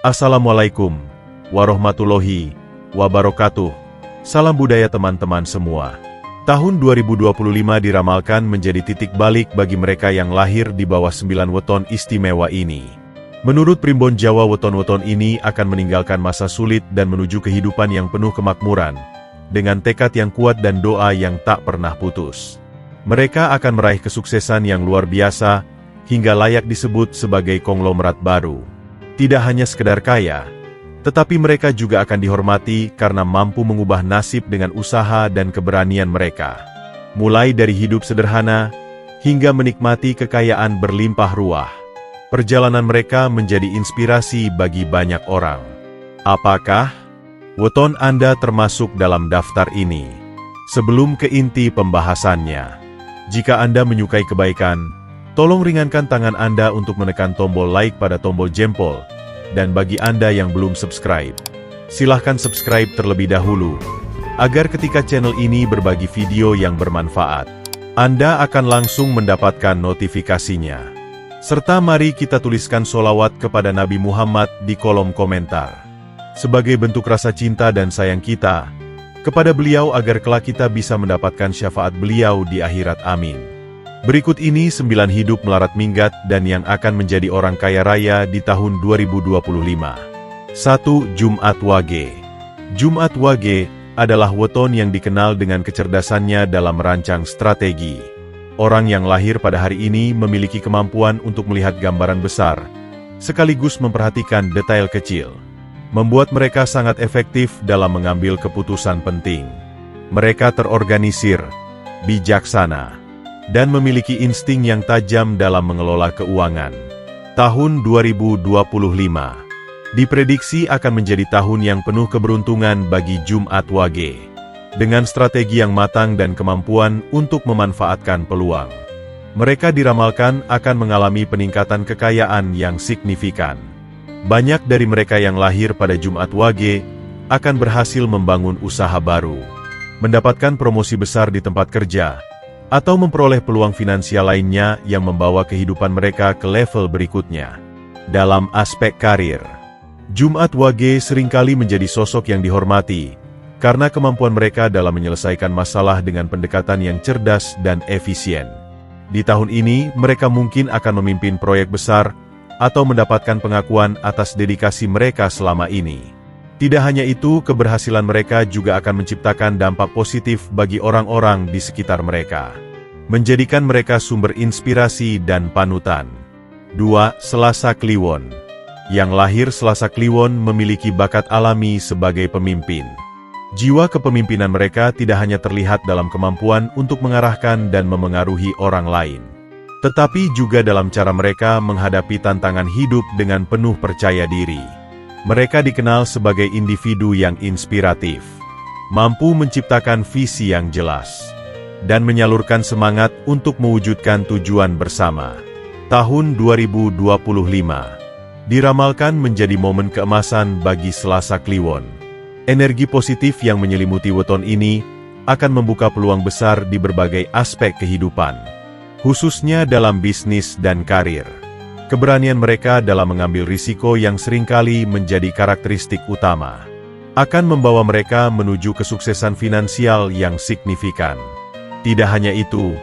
Assalamualaikum warahmatullahi wabarakatuh. Salam budaya teman-teman semua. Tahun 2025 diramalkan menjadi titik balik bagi mereka yang lahir di bawah 9 weton istimewa ini. Menurut Primbon Jawa, weton-weton ini akan meninggalkan masa sulit dan menuju kehidupan yang penuh kemakmuran, dengan tekad yang kuat dan doa yang tak pernah putus. Mereka akan meraih kesuksesan yang luar biasa, hingga layak disebut sebagai konglomerat baru. Tidak hanya sekedar kaya, tetapi mereka juga akan dihormati karena mampu mengubah nasib dengan usaha dan keberanian mereka. Mulai dari hidup sederhana, hingga menikmati kekayaan berlimpah ruah. Perjalanan mereka menjadi inspirasi bagi banyak orang. Apakah weton Anda termasuk dalam daftar ini? Sebelum ke inti pembahasannya, jika Anda menyukai kebaikan, tolong ringankan tangan Anda untuk menekan tombol like pada tombol jempol, dan bagi Anda yang belum subscribe, silahkan subscribe terlebih dahulu, agar ketika channel ini berbagi video yang bermanfaat, Anda akan langsung mendapatkan notifikasinya. Serta mari kita tuliskan sholawat kepada Nabi Muhammad di kolom komentar, sebagai bentuk rasa cinta dan sayang kita kepada beliau agar kelak kita bisa mendapatkan syafaat beliau di akhirat. Amin. Berikut ini 9 hidup melarat minggat dan yang akan menjadi orang kaya raya di tahun 2025. 1. Jumat Wage. Jumat Wage adalah weton yang dikenal dengan kecerdasannya dalam merancang strategi. Orang yang lahir pada hari ini memiliki kemampuan untuk melihat gambaran besar, sekaligus memperhatikan detail kecil. Membuat mereka sangat efektif dalam mengambil keputusan penting. Mereka terorganisir, bijaksana, dan memiliki insting yang tajam dalam mengelola keuangan. Tahun 2025 diprediksi akan menjadi tahun yang penuh keberuntungan bagi Jumat Wage, dengan strategi yang matang dan kemampuan untuk memanfaatkan peluang. Mereka diramalkan akan mengalami peningkatan kekayaan yang signifikan. Banyak dari mereka yang lahir pada Jumat Wage akan berhasil membangun usaha baru, mendapatkan promosi besar di tempat kerja, atau memperoleh peluang finansial lainnya yang membawa kehidupan mereka ke level berikutnya. Dalam aspek karir, Jumat Wage seringkali menjadi sosok yang dihormati, karena kemampuan mereka dalam menyelesaikan masalah dengan pendekatan yang cerdas dan efisien. Di tahun ini, mereka mungkin akan memimpin proyek besar, atau mendapatkan pengakuan atas dedikasi mereka selama ini. Tidak hanya itu, keberhasilan mereka juga akan menciptakan dampak positif bagi orang-orang di sekitar mereka, menjadikan mereka sumber inspirasi dan panutan. 2. Selasa Kliwon. Yang lahir Selasa Kliwon memiliki bakat alami sebagai pemimpin. Jiwa kepemimpinan mereka tidak hanya terlihat dalam kemampuan untuk mengarahkan dan memengaruhi orang lain, tetapi juga dalam cara mereka menghadapi tantangan hidup dengan penuh percaya diri. Mereka dikenal sebagai individu yang inspiratif, mampu menciptakan visi yang jelas, dan menyalurkan semangat untuk mewujudkan tujuan bersama. Tahun 2025 diramalkan menjadi momen keemasan bagi Selasa Kliwon. Energi positif yang menyelimuti weton ini akan membuka peluang besar di berbagai aspek kehidupan, khususnya dalam bisnis dan karir. Keberanian mereka dalam mengambil risiko yang seringkali menjadi karakteristik utama, akan membawa mereka menuju kesuksesan finansial yang signifikan. Tidak hanya itu,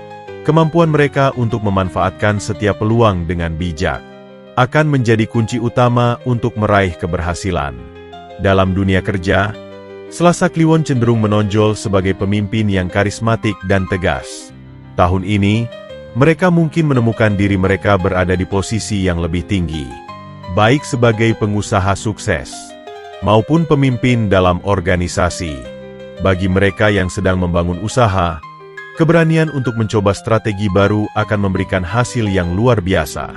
kemampuan mereka untuk memanfaatkan setiap peluang dengan bijak, akan menjadi kunci utama untuk meraih keberhasilan. Dalam dunia kerja, Selasa Kliwon cenderung menonjol sebagai pemimpin yang karismatik dan tegas. Tahun ini, mereka mungkin menemukan diri mereka berada di posisi yang lebih tinggi, baik sebagai pengusaha sukses, maupun pemimpin dalam organisasi. Bagi mereka yang sedang membangun usaha, keberanian untuk mencoba strategi baru akan memberikan hasil yang luar biasa.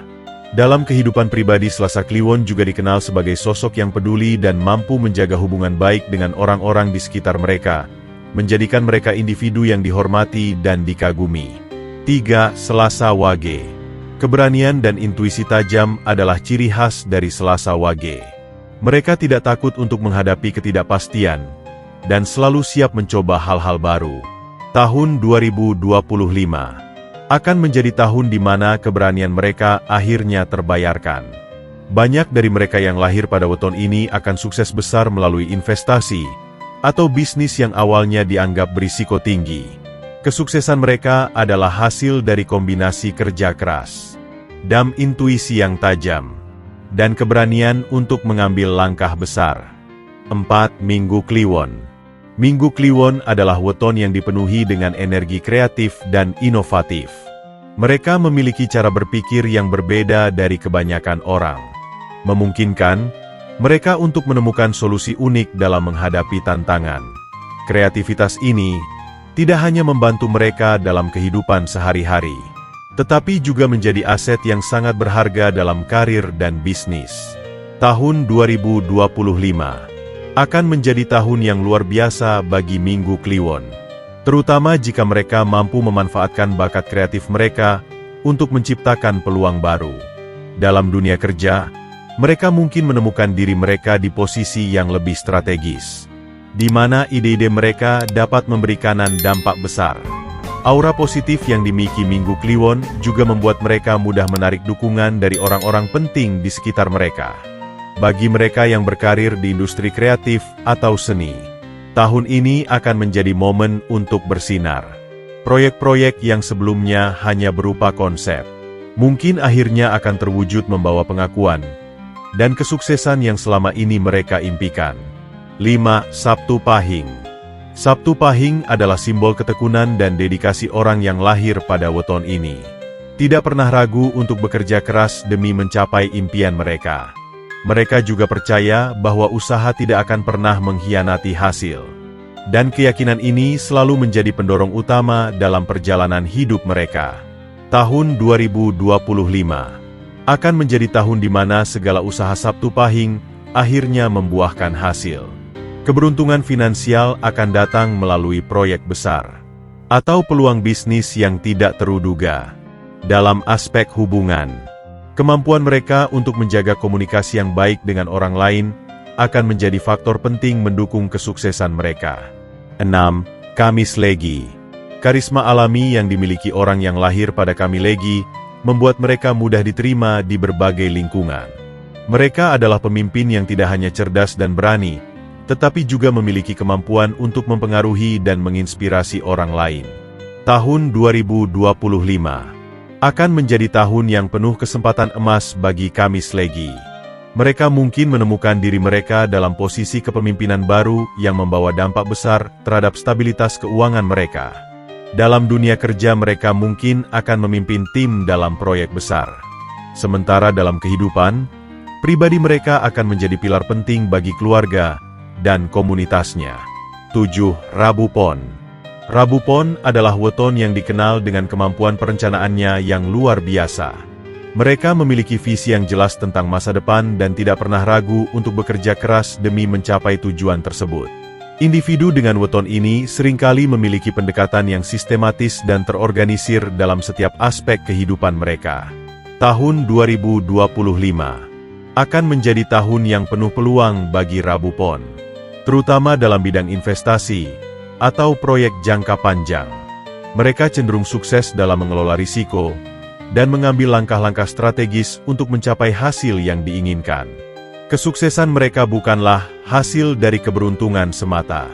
Dalam kehidupan pribadi, Selasa Kliwon juga dikenal sebagai sosok yang peduli dan mampu menjaga hubungan baik dengan orang-orang di sekitar mereka, menjadikan mereka individu yang dihormati dan dikagumi. 3. Selasa Wage. Keberanian dan intuisi tajam adalah ciri khas dari Selasa Wage. Mereka tidak takut untuk menghadapi ketidakpastian, dan selalu siap mencoba hal-hal baru. Tahun 2025 akan menjadi tahun di mana keberanian mereka akhirnya terbayarkan. Banyak dari mereka yang lahir pada weton ini akan sukses besar melalui investasi atau bisnis yang awalnya dianggap berisiko tinggi. Kesuksesan mereka adalah hasil dari kombinasi kerja keras, intuisi yang tajam, dan keberanian untuk mengambil langkah besar. 4. Minggu Kliwon. Minggu Kliwon adalah weton yang dipenuhi dengan energi kreatif dan inovatif. Mereka memiliki cara berpikir yang berbeda dari kebanyakan orang, memungkinkan mereka untuk menemukan solusi unik dalam menghadapi tantangan. Kreativitas ini tidak hanya membantu mereka dalam kehidupan sehari-hari, tetapi juga menjadi aset yang sangat berharga dalam karir dan bisnis. Tahun 2025 akan menjadi tahun yang luar biasa bagi Minggu Kliwon, terutama jika mereka mampu memanfaatkan bakat kreatif mereka untuk menciptakan peluang baru. Dalam dunia kerja, mereka mungkin menemukan diri mereka di posisi yang lebih strategis, di mana ide-ide mereka dapat memberikan dampak besar. Aura positif yang dimiliki Minggu Kliwon juga membuat mereka mudah menarik dukungan dari orang-orang penting di sekitar mereka. Bagi mereka yang berkarir di industri kreatif atau seni, tahun ini akan menjadi momen untuk bersinar. Proyek-proyek yang sebelumnya hanya berupa konsep, mungkin akhirnya akan terwujud membawa pengakuan dan kesuksesan yang selama ini mereka impikan. 5. Sabtu Pahing. Sabtu Pahing adalah simbol ketekunan dan dedikasi orang yang lahir pada weton ini. Tidak pernah ragu untuk bekerja keras demi mencapai impian mereka. Mereka juga percaya bahwa usaha tidak akan pernah mengkhianati hasil. Dan keyakinan ini selalu menjadi pendorong utama dalam perjalanan hidup mereka. Tahun 2025 akan menjadi tahun di mana segala usaha Sabtu Pahing akhirnya membuahkan hasil. Keberuntungan finansial akan datang melalui proyek besar atau peluang bisnis yang tidak terduga. Dalam aspek hubungan, kemampuan mereka untuk menjaga komunikasi yang baik dengan orang lain akan menjadi faktor penting mendukung kesuksesan mereka. 6. Kamis Legi. Karisma alami yang dimiliki orang yang lahir pada Kamis Legi membuat mereka mudah diterima di berbagai lingkungan. Mereka adalah pemimpin yang tidak hanya cerdas dan berani, tetapi juga memiliki kemampuan untuk mempengaruhi dan menginspirasi orang lain. Tahun 2025 akan menjadi tahun yang penuh kesempatan emas bagi Kamis Legi. Mereka mungkin menemukan diri mereka dalam posisi kepemimpinan baru yang membawa dampak besar terhadap stabilitas keuangan mereka. Dalam dunia kerja mereka mungkin akan memimpin tim dalam proyek besar. Sementara dalam kehidupan, pribadi mereka akan menjadi pilar penting bagi keluarga dan komunitasnya. 7. Rabu Pon. Rabu Pon adalah weton yang dikenal dengan kemampuan perencanaannya yang luar biasa. Mereka memiliki visi yang jelas tentang masa depan dan tidak pernah ragu untuk bekerja keras demi mencapai tujuan tersebut. Individu dengan weton ini seringkali memiliki pendekatan yang sistematis dan terorganisir dalam setiap aspek kehidupan mereka. Tahun 2025 akan menjadi tahun yang penuh peluang bagi Rabu Pon, terutama dalam bidang investasi atau proyek jangka panjang. Mereka cenderung sukses dalam mengelola risiko dan mengambil langkah-langkah strategis untuk mencapai hasil yang diinginkan. Kesuksesan mereka bukanlah hasil dari keberuntungan semata,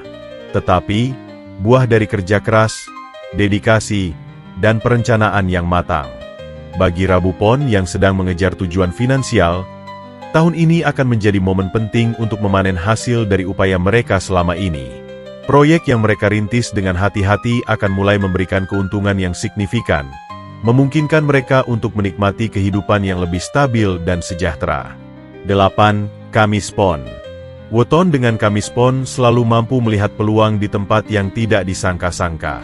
tetapi buah dari kerja keras, dedikasi, dan perencanaan yang matang. Bagi Rabu Pon yang sedang mengejar tujuan finansial, tahun ini akan menjadi momen penting untuk memanen hasil dari upaya mereka selama ini. Proyek yang mereka rintis dengan hati-hati akan mulai memberikan keuntungan yang signifikan, memungkinkan mereka untuk menikmati kehidupan yang lebih stabil dan sejahtera. 8. Kamis Pon. Weton dengan Kamis Pon selalu mampu melihat peluang di tempat yang tidak disangka-sangka.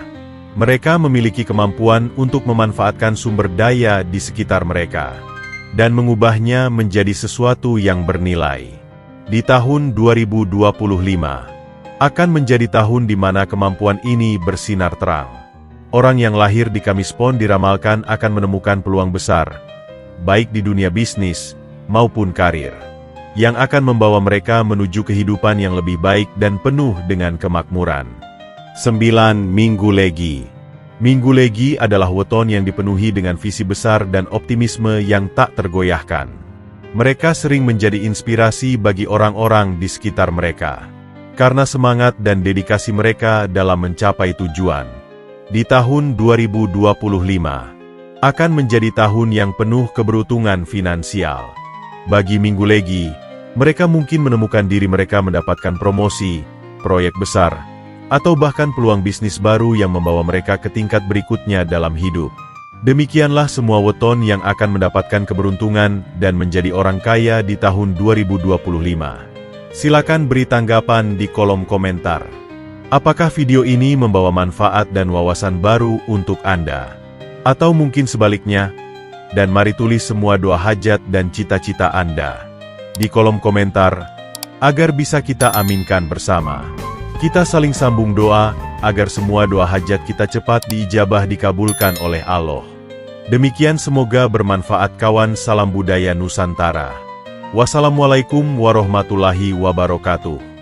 Mereka memiliki kemampuan untuk memanfaatkan sumber daya di sekitar mereka dan mengubahnya menjadi sesuatu yang bernilai. Di tahun 2025 akan menjadi tahun di mana kemampuan ini bersinar terang. Orang yang lahir di Kamis Pon diramalkan akan menemukan peluang besar, baik di dunia bisnis maupun karir, yang akan membawa mereka menuju kehidupan yang lebih baik dan penuh dengan kemakmuran. 9. Minggu Legi. Minggu Legi adalah weton yang dipenuhi dengan visi besar dan optimisme yang tak tergoyahkan. Mereka sering menjadi inspirasi bagi orang-orang di sekitar mereka. Karena semangat dan dedikasi mereka dalam mencapai tujuan. Di tahun 2025, akan menjadi tahun yang penuh keberuntungan finansial. Bagi Minggu Legi, mereka mungkin menemukan diri mereka mendapatkan promosi, proyek besar, atau bahkan peluang bisnis baru yang membawa mereka ke tingkat berikutnya dalam hidup. Demikianlah semua weton yang akan mendapatkan keberuntungan dan menjadi orang kaya di tahun 2025. Silakan beri tanggapan di kolom komentar. Apakah video ini membawa manfaat dan wawasan baru untuk Anda? Atau mungkin sebaliknya? Dan mari tulis semua doa hajat dan cita-cita Anda di kolom komentar, agar bisa kita aminkan bersama. Kita saling sambung doa, agar semua doa hajat kita cepat diijabah dikabulkan oleh Allah. Demikian semoga bermanfaat kawan. Salam budaya Nusantara. Wassalamualaikum warahmatullahi wabarakatuh.